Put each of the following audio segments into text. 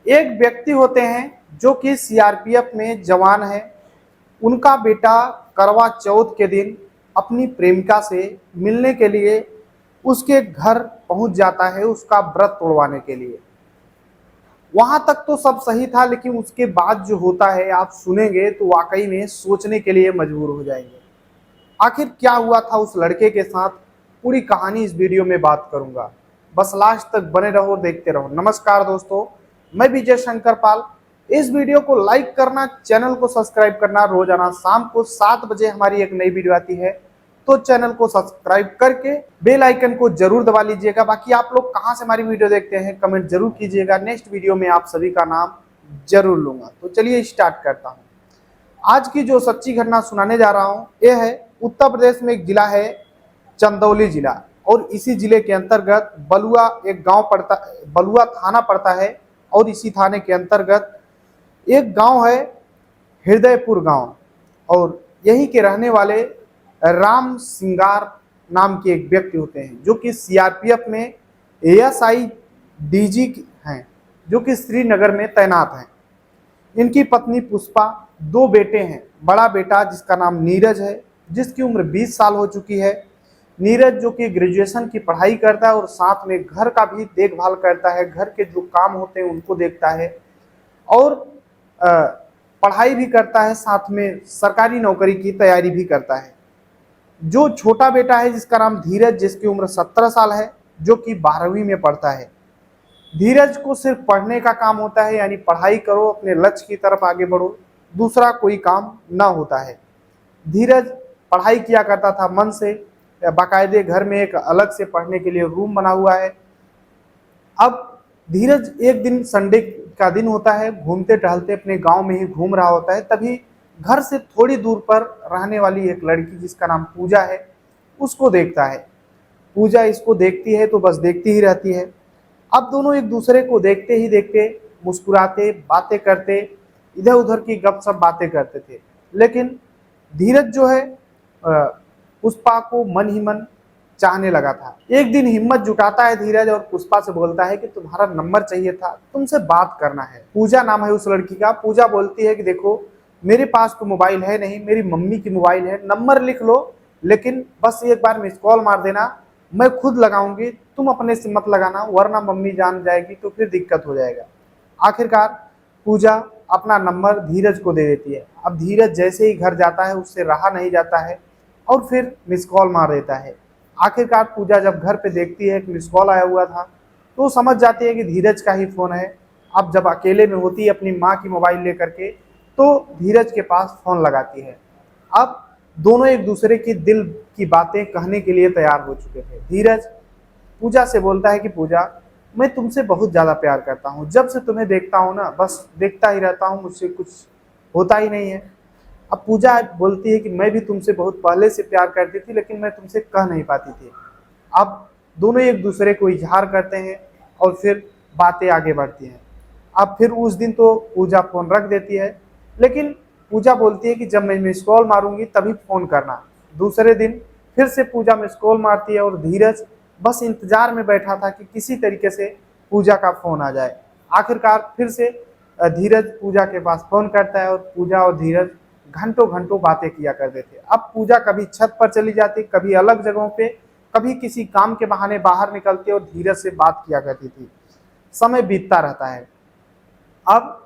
एक व्यक्ति होते हैं जो कि सीआरपीएफ में जवान है। उनका बेटा करवा चौथ के दिन अपनी प्रेमिका से मिलने के लिए उसके घर पहुंच जाता है, उसका व्रत तोड़वाने के लिए। वहां तक तो सब सही था, लेकिन उसके बाद जो होता है आप सुनेंगे तो वाकई में सोचने के लिए मजबूर हो जाएंगे। आखिर क्या हुआ था उस लड़के के साथ, पूरी कहानी इस वीडियो में बात करूंगा। बस लास्ट तक बने रहो और देखते रहो। नमस्कार दोस्तों, मैं विजय शंकर पाल। इस वीडियो को लाइक करना, चैनल को सब्सक्राइब करना। रोजाना शाम को 7 बजे हमारी एक नई वीडियो आती है, तो चैनल को सब्सक्राइब करके बेल आइकन को जरूर दबा लीजिएगा। बाकी आप लोग कहां से हमारी वीडियो देखते हैं कमेंट जरूर कीजिएगा। नेक्स्ट वीडियो में आप सभी का नाम जरूर लूंगा। तो चलिए स्टार्ट करता हूं। आज की जो सच्ची घटना सुनाने जा रहा हूं यह है उत्तर प्रदेश में एक जिला है चंदौली जिला, और इसी जिले के अंतर्गत बलुआ एक गांव पड़ता, बलुआ थाना पड़ता है। और इसी थाने के अंतर्गत एक गांव है हृदयपुर गांव, और यही के रहने वाले राम सिंगार नाम के एक व्यक्ति होते हैं जो कि सीआरपीएफ में एएसआई डीजी हैं, जो कि श्रीनगर में तैनात हैं। इनकी पत्नी पुष्पा, 2 बेटे हैं। बड़ा बेटा जिसका नाम नीरज है, जिसकी उम्र 20 साल हो चुकी है। नीरज जो कि ग्रेजुएशन की पढ़ाई करता है और साथ में घर का भी देखभाल करता है, घर के जो काम होते हैं उनको देखता है, और पढ़ाई भी करता है, साथ में सरकारी नौकरी की तैयारी भी करता है। जो छोटा बेटा है जिसका नाम धीरज, जिसकी उम्र 17 साल है, जो कि 12वीं में पढ़ता है। धीरज को सिर्फ पढ़ने का काम होता है, यानी पढ़ाई करो, अपने लक्ष्य की तरफ आगे बढ़ो, दूसरा कोई काम ना होता है। धीरज पढ़ाई किया करता था मन से, बाकायदे घर में एक अलग से पढ़ने के लिए रूम बना हुआ है। अब धीरज एक दिन संडे का दिन होता है, घूमते टहलते अपने गांव में ही घूम रहा होता है, तभी घर से थोड़ी दूर पर रहने वाली एक लड़की जिसका नाम पूजा है उसको देखता है। पूजा इसको देखती है तो बस देखती ही रहती है। अब दोनों एक दूसरे को देखते ही देखते मुस्कुराते, बातें करते, इधर उधर की गपशप बातें करते थे। लेकिन धीरज जो है पुष्पा को मन ही मन चाहने लगा था। एक दिन हिम्मत जुटाता है धीरज और पुष्पा से बोलता है कि तुम्हारा नंबर चाहिए था, तुमसे बात करना है। पूजा नाम है उस लड़की का। पूजा बोलती है कि देखो मेरे पास तो मोबाइल है नहीं, मेरी मम्मी की मोबाइल है, नंबर लिख लो, लेकिन बस एक बार मिस कॉल मार देना, मैं खुद लगाऊंगी, तुम अपने से मत लगाना, वरना मम्मी जान जाएगी तो फिर दिक्कत हो जाएगा। आखिरकार पूजा अपना नंबर धीरज को दे देती है। अब धीरज जैसे ही घर जाता है उससे रहा नहीं जाता है और फिर मिस कॉल मार देता है। आखिरकार पूजा जब घर पे देखती है कि मिस कॉल आया हुआ था तो समझ जाती है कि धीरज का ही फोन है। अब जब अकेले में होती है अपनी माँ की मोबाइल लेकर के, तो धीरज के पास फोन लगाती है। अब दोनों एक दूसरे की दिल की बातें कहने के लिए तैयार हो चुके थे। धीरज पूजा से बोलता है कि पूजा, मैं तुमसे बहुत ज़्यादा प्यार करता हूँ, जब से तुम्हें देखता हूँ ना बस देखता ही रहता हूँ, मुझसे कुछ होता ही नहीं है। अब पूजा बोलती है कि मैं भी तुमसे बहुत पहले से प्यार करती थी, लेकिन मैं तुमसे कह नहीं पाती थी। अब दोनों एक दूसरे को इजहार करते हैं और फिर बातें आगे बढ़ती हैं। अब फिर उस दिन तो पूजा फ़ोन रख देती है, लेकिन पूजा बोलती है कि जब मैं मिस कॉल मारूंगी तभी फ़ोन करना। दूसरे दिन फिर से पूजा मिस कॉल मारती है और धीरज बस इंतजार में बैठा था कि किसी तरीके से पूजा का फ़ोन आ जाए। आखिरकार फिर से धीरज पूजा के पास फ़ोन करता है और पूजा और धीरज घंटों घंटों बातें किया करते थे। अब पूजा कभी छत पर चली जाती, कभी अलग जगहों पे, कभी किसी काम के बहाने बाहर निकलती और धीरज से बात किया करती थी। समय बीतता रहता है। अब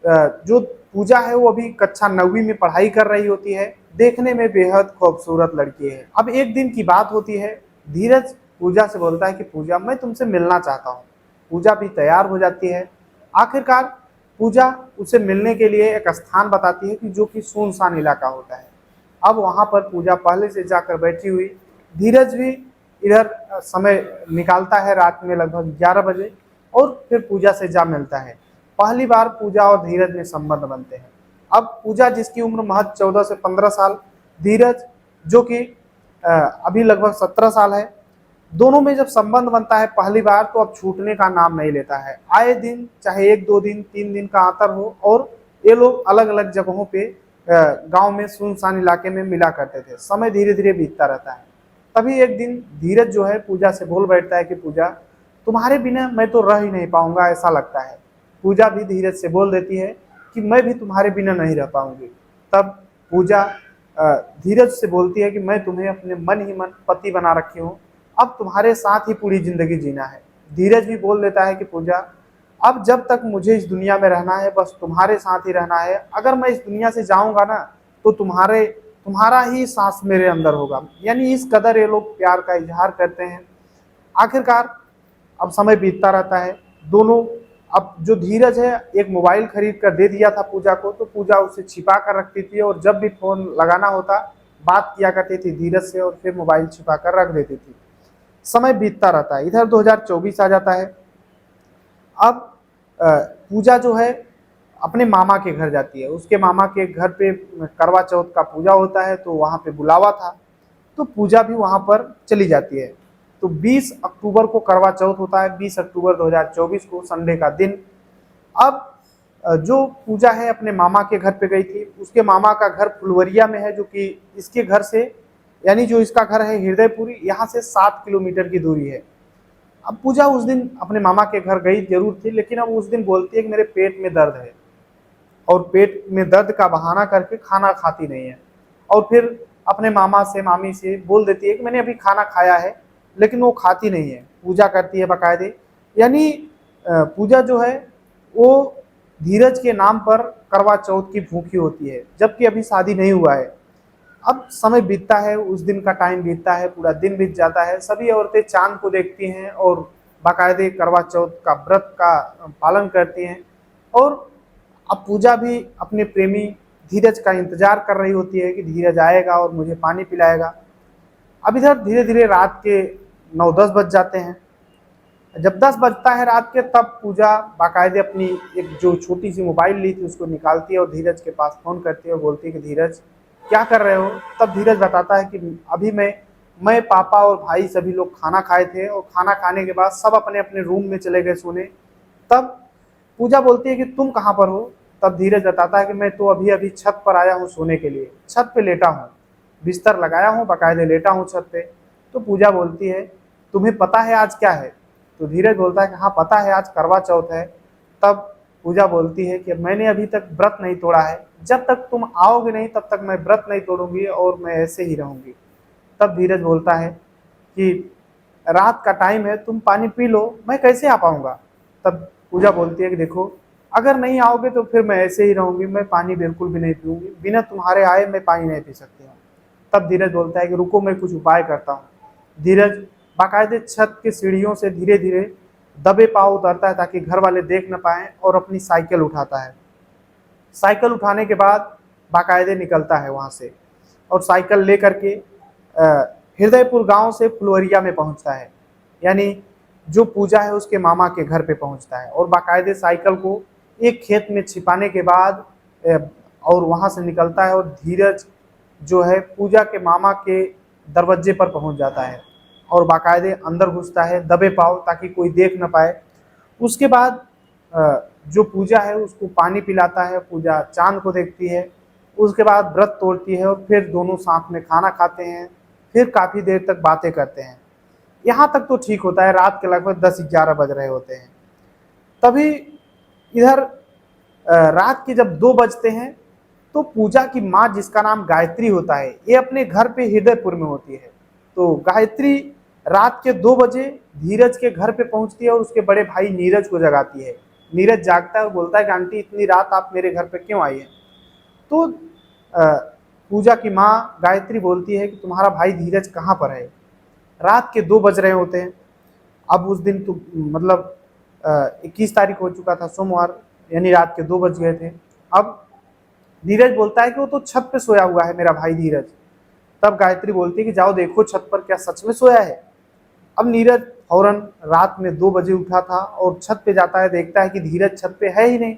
जो पूजा है वो अभी कक्षा 9वीं में पढ़ाई कर रही होती है। देखने में बेहद खूबसूरत लड़की है। अब एक दिन की बात होती है, धीरज पूजा से बोलता है कि पूजा, मैं तुमसे मिलना चाहता हूँ। पूजा भी तैयार हो जाती है। आखिरकार पूजा उसे मिलने के लिए एक स्थान बताती है कि जो कि सुनसान इलाका होता है। अब वहाँ पर पूजा पहले से जाकर बैठी हुई, धीरज भी इधर समय निकालता है रात में लगभग 11 बजे, और फिर पूजा से जा मिलता है। पहली बार पूजा और धीरज में संबंध बनते हैं। अब पूजा जिसकी उम्र महज 14 से 15 साल, धीरज जो कि अभी लगभग 17 साल है, दोनों में जब संबंध बनता है पहली बार तो अब छूटने का नाम नहीं लेता है। आए दिन चाहे 1-2 दिन 3 दिन का अंतर हो, और ये लोग अलग अलग जगहों पे गांव में सुनसान इलाके में मिला करते थे। समय धीरे धीरे बीतता रहता है। तभी एक दिन धीरज जो है पूजा से बोल बैठता है कि पूजा, तुम्हारे बिना मैं तो रह ही नहीं पाऊंगा ऐसा लगता है। पूजा भी धीरज से बोल देती है कि मैं भी तुम्हारे बिना नहीं रह पाऊंगी। तब पूजा धीरज से बोलती है कि मैं तुम्हें अपने मन ही मन पति बना रखी हूँ, अब तुम्हारे साथ ही पूरी जिंदगी जीना है। धीरज भी बोल देता है कि पूजा, अब जब तक मुझे इस दुनिया में रहना है बस तुम्हारे साथ ही रहना है, अगर मैं इस दुनिया से जाऊंगा ना तो तुम्हारा ही सांस मेरे अंदर होगा। यानी इस कदर ये लोग प्यार का इजहार करते हैं। आखिरकार अब समय बीतता रहता है, दोनों, अब जो धीरज है एक मोबाइल खरीद कर दे दिया था पूजा को, तो पूजा उसे छिपा कर रखती थी और जब भी फोन लगाना होता बात किया करती थी धीरज से और फिर मोबाइल छिपा कर रख देती थी। समय बीतता रहता है, इधर 2024 आ जाता है। अब पूजा जो है अपने मामा के घर जाती है, उसके मामा के घर पे करवा चौथ का पूजा होता है तो वहाँ पे बुलावा था, तो पूजा भी वहाँ पर चली जाती है। तो 20 अक्टूबर को करवा चौथ होता है, 20 अक्टूबर 2024 को संडे का दिन। अब जो पूजा है अपने मामा के घर पे गई थी, उसके मामा का घर फुलवरिया में है, जो कि इसके घर से, यानी जो इसका घर है हृदयपुरी, यहाँ से 7 किलोमीटर की दूरी है। अब पूजा उस दिन अपने मामा के घर गई जरूर थी, लेकिन अब उस दिन बोलती है कि मेरे पेट में दर्द है, और पेट में दर्द का बहाना करके खाना खाती नहीं है, और फिर अपने मामा से मामी से बोल देती है कि मैंने अभी खाना खाया है, लेकिन वो खाती नहीं है, पूजा करती है बाकायदे। यानी पूजा जो है वो धीरज के नाम पर करवा चौथ की भूखी होती है, जबकि अभी शादी नहीं हुआ है। अब समय बीतता है, उस दिन का टाइम बीतता है, पूरा दिन बीत जाता है, सभी औरतें चांद को देखती हैं और बाकायदे करवा चौथ का व्रत का पालन करती हैं। और अब पूजा भी अपने प्रेमी धीरज का इंतजार कर रही होती है कि धीरज आएगा और मुझे पानी पिलाएगा। अब इधर धीरे धीरे रात के 9-10 बज जाते हैं। जब 10 बजता है रात के, तब पूजा बाकायदे अपनी एक जो छोटी सी मोबाइल ली थी उसको निकालती है और धीरज के पास फ़ोन करती है और बोलती है कि धीरज क्या कर रहे हो। तब धीरज बताता है कि अभी मैं पापा और भाई सभी लोग खाना खाए थे और खाना खाने के बाद सब अपने अपने रूम में चले गए सोने। तब पूजा बोलती है कि तुम कहाँ पर हो। तब धीरज बताता है कि मैं तो अभी अभी छत पर आया हूँ सोने के लिए, छत पे लेटा हूँ, बिस्तर लगाया हूँ, बाकायदे लेटा हूँ छत पे। तो पूजा बोलती है तुम्हें पता है आज क्या है। तो धीरज बोलता है कि हाँ पता है, आज करवा चौथ है। तब पूजा बोलती है कि मैंने अभी तक व्रत नहीं तोड़ा है, जब तक तुम आओगे नहीं तब तक मैं व्रत नहीं तोड़ूंगी और मैं ऐसे ही रहूंगी। तब धीरज बोलता है कि रात का टाइम है, तुम पानी पी लो, मैं कैसे आ पाऊंगा। तब पूजा बोलती है कि देखो अगर नहीं आओगे तो फिर मैं ऐसे ही रहूंगी, मैं पानी बिल्कुल भी नहीं पीऊंगी, बिना तुम्हारे आए मैं पानी नहीं पी सकती हूँ। तब धीरज बोलता है कि रुको मैं कुछ उपाय करता हूँ। धीरज बाकायदे छत की सीढ़ियों से धीरे धीरे दबे पाँव उतरता है ताकि घर वाले देख न पाए और अपनी साइकिल उठाता है। साइकिल उठाने के बाद बाकायदे निकलता है वहाँ से और साइकिल लेकर के हृदयपुर गांव से फुलवरिया में पहुँचता है, यानी जो पूजा है उसके मामा के घर पे पहुँचता है और बाकायदे साइकिल को एक खेत में छिपाने के बाद और वहाँ से निकलता है और धीरज जो है पूजा के मामा के दरवाजे पर पहुँच जाता है और बाकायदे अंदर घुसता है दबे पाँव ताकि कोई देख न पाए। उसके बाद जो पूजा है उसको पानी पिलाता है, पूजा चांद को देखती है, उसके बाद व्रत तोड़ती है और फिर दोनों साथ में खाना खाते हैं, फिर काफ़ी देर तक बातें करते हैं। यहाँ तक तो ठीक होता है, रात के लगभग 10-11 बज रहे होते हैं। तभी इधर रात के जब 2 बजते हैं तो पूजा की माँ जिसका नाम गायत्री होता है, ये अपने घर पे हृदयपुर में होती है। तो गायत्री रात के 2 बजे धीरज के घर पे पहुंचती है और उसके बड़े भाई नीरज को जगाती है। नीरज जागता है और बोलता है कि आंटी इतनी रात आप मेरे घर पे क्यों आई हैं। तो पूजा की माँ गायत्री बोलती है कि तुम्हारा भाई धीरज कहाँ पर है। रात के 2 बज रहे होते हैं। अब उस दिन तो मतलब 21 तारीख हो चुका था, सोमवार, यानी रात के 2 बज गए थे। अब धीरज बोलता है कि वो तो छत पे सोया हुआ है मेरा भाई धीरज। तब गायत्री बोलती है कि जाओ देखो छत पर क्या सच में सोया है। अब नीरज फौरन रात में 2 बजे उठा था और छत पे जाता है, देखता है कि धीरज छत पे है ही नहीं।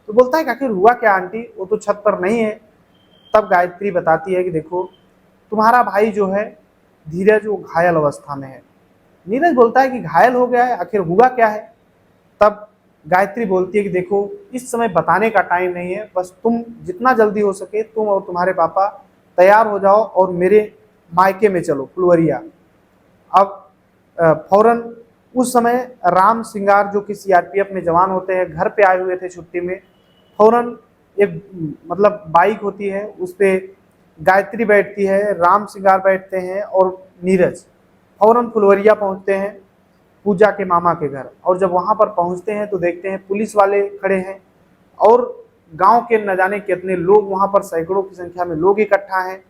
तो बोलता है कि आखिर हुआ क्या आंटी, वो तो छत पर नहीं है। तब गायत्री बताती है कि देखो तुम्हारा भाई जो है धीरज वो घायल अवस्था में है। नीरज बोलता है कि घायल हो गया है, आखिर हुआ क्या है। तब गायत्री बोलती है कि देखो इस समय बताने का टाइम नहीं है, बस तुम जितना जल्दी हो सके तुम और तुम्हारे पापा तैयार हो जाओ और मेरे मायके में चलो फुलवरिया। अब फौरन उस समय राम सिंगार जो कि सीआरपीएफ में जवान होते हैं, घर पे आए हुए थे छुट्टी में। फौरन एक मतलब बाइक होती है, उस पे गायत्री बैठती है, राम सिंगार बैठते हैं और नीरज फौरन फुलवरिया पहुंचते हैं पूजा के मामा के घर। और जब वहां पर पहुंचते हैं तो देखते हैं पुलिस वाले खड़े हैं और गांव के न जाने कितने लोग वहां पर, सैकड़ों की संख्या में लोग इकट्ठा हैं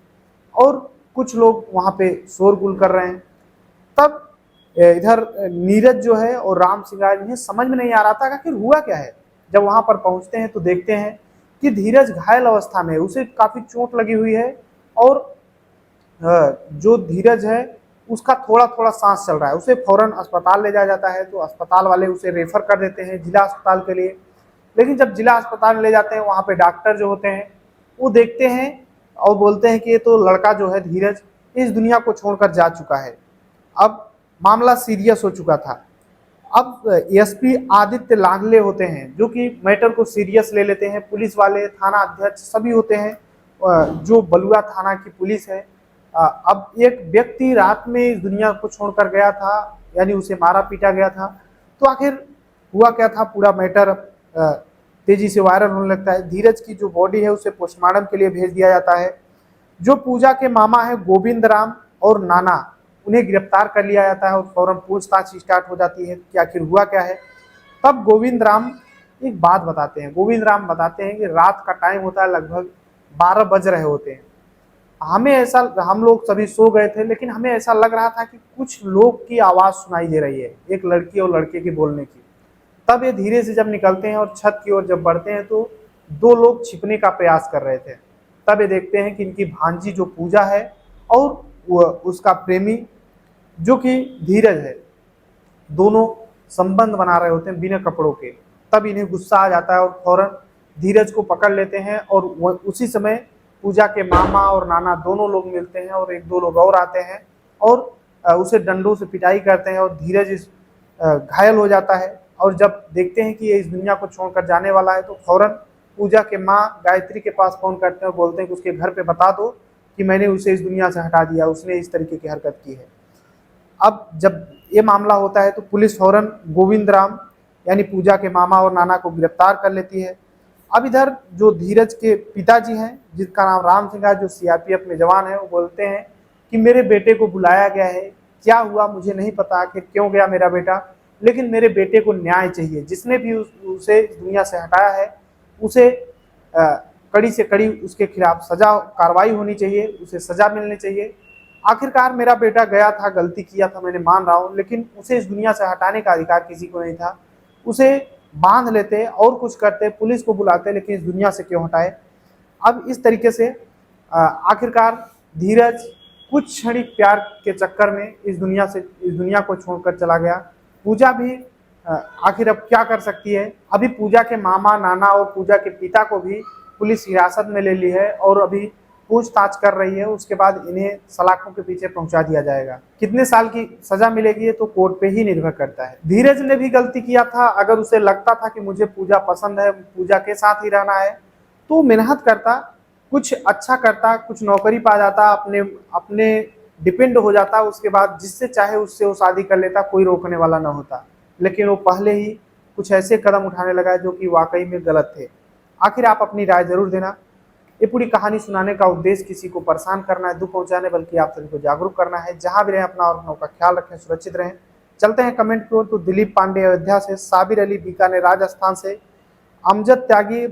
और कुछ लोग वहां पे शोरगुल कर रहे हैं। तब इधर नीरज जो है और राम सिंगार, इन्हें समझ में नहीं आ रहा था कि आखिर हुआ क्या है। जब वहां पर पहुंचते हैं तो देखते हैं कि धीरज घायल अवस्था में, उसे काफी चोट लगी हुई है और जो धीरज है उसका थोड़ा थोड़ा सांस चल रहा है। उसे फौरन अस्पताल ले जाया जाता है, तो अस्पताल वाले उसे रेफर कर देते हैं जिला अस्पताल के लिए। लेकिन जब जिला अस्पताल में ले जाते हैं, वहाँ पे डॉक्टर जो होते हैं वो देखते हैं और बोलते हैं कि ये तो लड़का जो है धीरज इस दुनिया को छोड़कर जा चुका है। अब मामला सीरियस हो चुका था। अब एसपी आदित्य लांगले होते हैं जो कि मैटर को सीरियस ले लेते हैं। पुलिस वाले, थाना अध्यक्ष सभी होते हैं, जो बलुआ थाना की पुलिस है। अब एक व्यक्ति रात में इस दुनिया को छोड़कर गया था, यानी उसे मारा पीटा गया था, तो आखिर हुआ क्या था, पूरा मैटर तेजी से वायरल होने लगता है। धीरज की जो बॉडी है उसे पोस्टमार्टम के लिए भेज दिया जाता है। जो पूजा के मामा है गोविंद राम और नाना, उन्हें गिरफ्तार कर लिया जाता है और फौरन पूछताछ स्टार्ट हो जाती है कि आखिर हुआ क्या है। तब गोविंद राम एक बात बताते हैं। गोविंद राम बताते हैं कि रात का टाइम होता है, लगभग 12 बज रहे होते हैं। हमें ऐसा, हम लोग सभी सो गए थे, लेकिन हमें ऐसा लग रहा था कि कुछ लोग की आवाज़ सुनाई दे रही है, एक लड़की और लड़के की बोलने की। तब ये धीरे से जब निकलते हैं और छत की ओर जब बढ़ते हैं तो दो लोग छिपने का प्रयास कर रहे थे। तब ये देखते हैं कि इनकी भांजी जो पूजा है और उसका प्रेमी जो कि धीरज है, दोनों संबंध बना रहे होते हैं बिना कपड़ों के। तब इन्हें गुस्सा आ जाता है और फौरन धीरज को पकड़ लेते हैं और उसी समय पूजा के मामा और नाना दोनों लोग मिलते हैं और एक दो लोग और आते हैं और उसे डंडों से पिटाई करते हैं और धीरज घायल हो जाता है। और जब देखते हैं कि ये इस दुनिया को छोड़कर जाने वाला है तो फौरन पूजा के माँ गायत्री के पास फोन करते हैं और बोलते हैं कि उसके घर पे बता दो कि मैंने उसे इस दुनिया से हटा दिया, उसने इस तरीके की हरकत की है। अब जब ये मामला होता है तो पुलिस फौरन गोविंद राम यानी पूजा के मामा और नाना को गिरफ्तार कर लेती है। अब इधर जो धीरज के पिताजी हैं, जिसका नाम राम सिंह है, जो सीआरपीएफ में जवान है, वो बोलते हैं कि मेरे बेटे को बुलाया गया है, क्या हुआ मुझे नहीं पता कि क्यों गया मेरा बेटा, लेकिन मेरे बेटे को न्याय चाहिए। जिसने भी उसे इस दुनिया से हटाया है उसे कड़ी से कड़ी उसके खिलाफ सजा कार्रवाई होनी चाहिए, उसे सजा मिलनी चाहिए। आखिरकार मेरा बेटा गया था, गलती किया था, मैंने मान रहा हूँ, लेकिन उसे इस दुनिया से हटाने का अधिकार किसी को नहीं था। उसे बांध लेते और कुछ करते, पुलिस को बुलाते, लेकिन इस दुनिया से क्यों हटाए। अब इस तरीके से आखिरकार धीरज कुछ क्षणिक प्यार के चक्कर में इस दुनिया को छोड़कर चला गया। पूजा भी आखिर अब क्या कर सकती है। अभी पूजा के मामा नाना और पूजा के पिता को भी पुलिस हिरासत में ले ली है और अभी पूछताछ कर रही है। उसके बाद इन्हें सलाखों के पीछे पहुंचा दिया जाएगा। कितने साल की सजा मिलेगी ये तो कोर्ट पे ही निर्भर करता है। धीरज ने भी गलती किया था। अगर उसे लगता था कि मुझे पूजा पसंद है, पूजा के साथ ही रहना है, तो मेहनत करता, कुछ अच्छा करता, कुछ नौकरी पा जाता, अपने डिपेंड हो जाता, उसके बाद जिससे चाहे उससे वो शादी कर लेता, कोई रोकने वाला ना होता। लेकिन वो पहले ही कुछ ऐसे कदम उठाने लगा जो कि वाकई में गलत थे। आखिर आप अपनी राय जरूर देना। ये पूरी कहानी सुनाने का उद्देश्य किसी को परेशान करना है, दुख पहुंचाने, बल्कि आप सभी को जागरूक करना है। जहां भी रहें अपना और अपनों का ख्याल रखें, सुरक्षित रहें। चलते हैं कमेंट की ओर। तो दिलीप पांडे अयोध्या से, साबिर अली बीकानेर राजस्थान से, अमजद त्यागी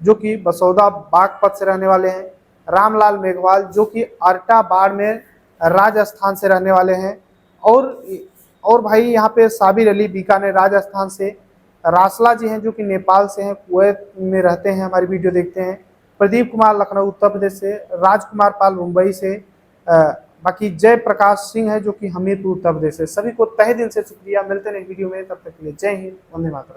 जो कि बसौदा बागपत से रहने वाले हैं, रामलाल मेघवाल जो कि अरटा बाड़मेर राजस्थान से रहने वाले हैं, और भाई यहाँ पे साबिर अली बीकानेर राजस्थान से, रासला जी हैं जो कि नेपाल से हैं, कुवैत में रहते हैं, हमारी वीडियो देखते हैं, प्रदीप कुमार लखनऊ उत्तर प्रदेश से, राजकुमार पाल मुंबई से, बाकी जय प्रकाश सिंह है जो कि हमीरपुर उत्तर प्रदेश से। सभी को तहे दिल से शुक्रिया। मिलते हैं वीडियो में, तब तक के लिए जय हिंद, वंदे मातरम।